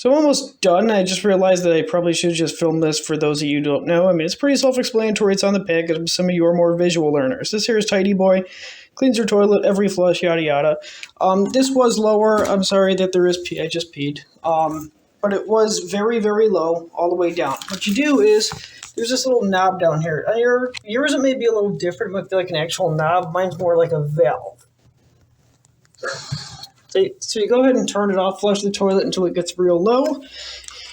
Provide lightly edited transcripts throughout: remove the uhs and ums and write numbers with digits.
So I'm almost done. I just realized that I probably should just film this for those of you who don't know. I mean, it's pretty self-explanatory. It's on the package. Some of you are more visual learners. This here is Ty-D-Bol. Cleans your toilet every flush, yada yada. This was lower. I'm sorry that there is pee. I just peed. But it was very, very low all the way down. What you do is there's this little knob down here. Yours it may be a little different. It might be like an actual knob. Mine's more like a valve. So you go ahead and turn it off, flush the toilet until it gets real low,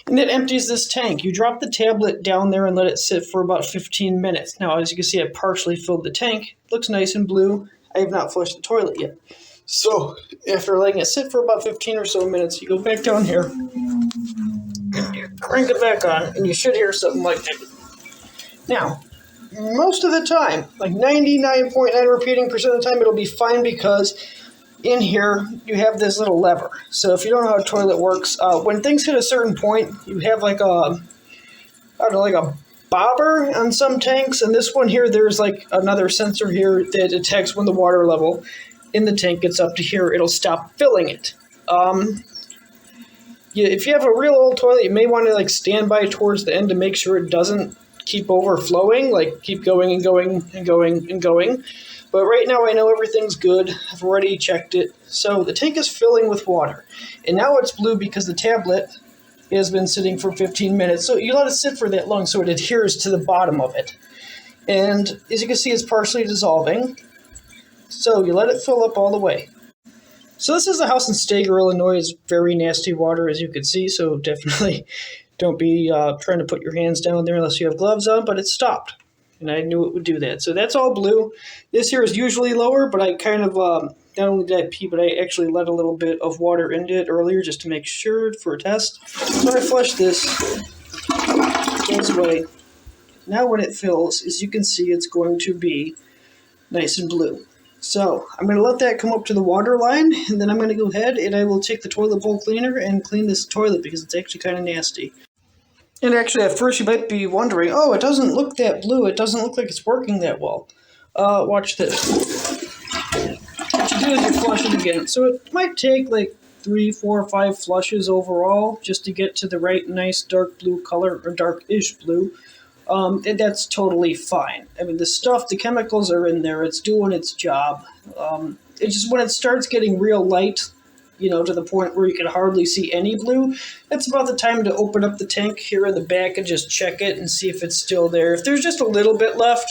and it empties this tank. You drop the tablet down there and let it sit for about 15 minutes. Now, as you can see, I partially filled the tank. It looks nice and blue. I have not flushed the toilet yet. So after letting it sit for about 15 or so minutes, you go back down here, and you crank it back on, and you should hear something like that. Now, most of the time, like 99.9 repeating percent of the time, it'll be fine because in here, you have this little lever. So if you don't know how a toilet works, when things hit a certain point, you have like a bobber on some tanks. And this one here, there's like another sensor here that detects when the water level in the tank gets up to here. It'll stop filling it. If you have a real old toilet, you may want to like stand by towards the end to make sure it doesn't keep overflowing, like keep going and going and going and going. But right now I know everything's good. I've already checked it. So the tank is filling with water. And now it's blue because the tablet has been sitting for 15 minutes. So you let it sit for that long so it adheres to the bottom of it. And as you can see, it's partially dissolving. So you let it fill up all the way. So this is a house in Stager, Illinois. It's very nasty water, as you can see. So definitely don't be trying to put your hands down there unless you have gloves on. But it stopped. And I knew it would do that. So that's all blue. This here is usually lower, but I kind of, not only did I pee, but I actually let a little bit of water into it earlier just to make sure for a test. So I flush this, it goes away. Now when it fills, as you can see, it's going to be nice and blue. So I'm going to let that come up to the water line, and then I'm going to go ahead and I will take the toilet bowl cleaner and clean this toilet because it's actually kind of nasty. And actually, at first you might be wondering, oh, it doesn't look that blue. It doesn't look like it's working that well. Watch this. What you do is you flush it again. So it might take like 3, 4, 5 flushes overall just to get to the right nice dark blue color, or dark-ish blue. And that's totally fine. I mean, the chemicals are in there. It's doing its job. It's just when it starts getting real light, to the point where you can hardly see any blue, that's about the time to open up the tank here in the back and just check it and see if it's still there. If there's just a little bit left.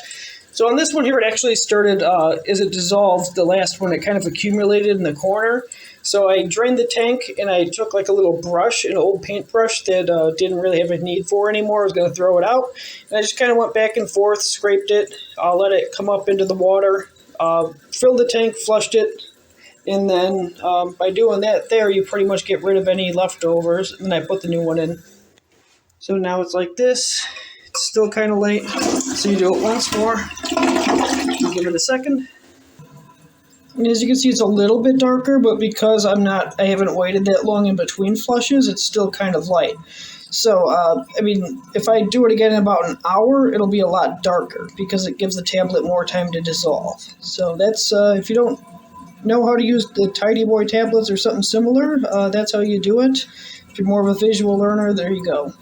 So on this one here, it actually started, as it dissolved, the last one, it kind of accumulated in the corner. So I drained the tank and I took like a little brush, an old paintbrush that didn't really have a need for anymore. I was going to throw it out. And I just kind of went back and forth, scraped it, let it come up into the water, filled the tank, flushed it. And then by doing that there, you pretty much get rid of any leftovers. And then I put the new one in. So now it's like this. It's still kind of late. So you do it once more. You give it a second. And as you can see, it's a little bit darker, but because I haven't waited that long in between flushes, it's still kind of light. So, I mean, if I do it again in about an hour, it'll be a lot darker because it gives the tablet more time to dissolve. So that's, if you don't know how to use the Ty-D-Bol tablets or something similar, that's how you do it. If you're more of a visual learner, there you go.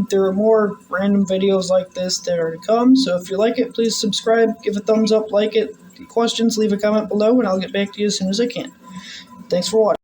There are more random videos like this that are to come, so if you like it, please subscribe, give a thumbs up, like it. Questions, leave a comment below, and I'll get back to you as soon as I can. Thanks for watching.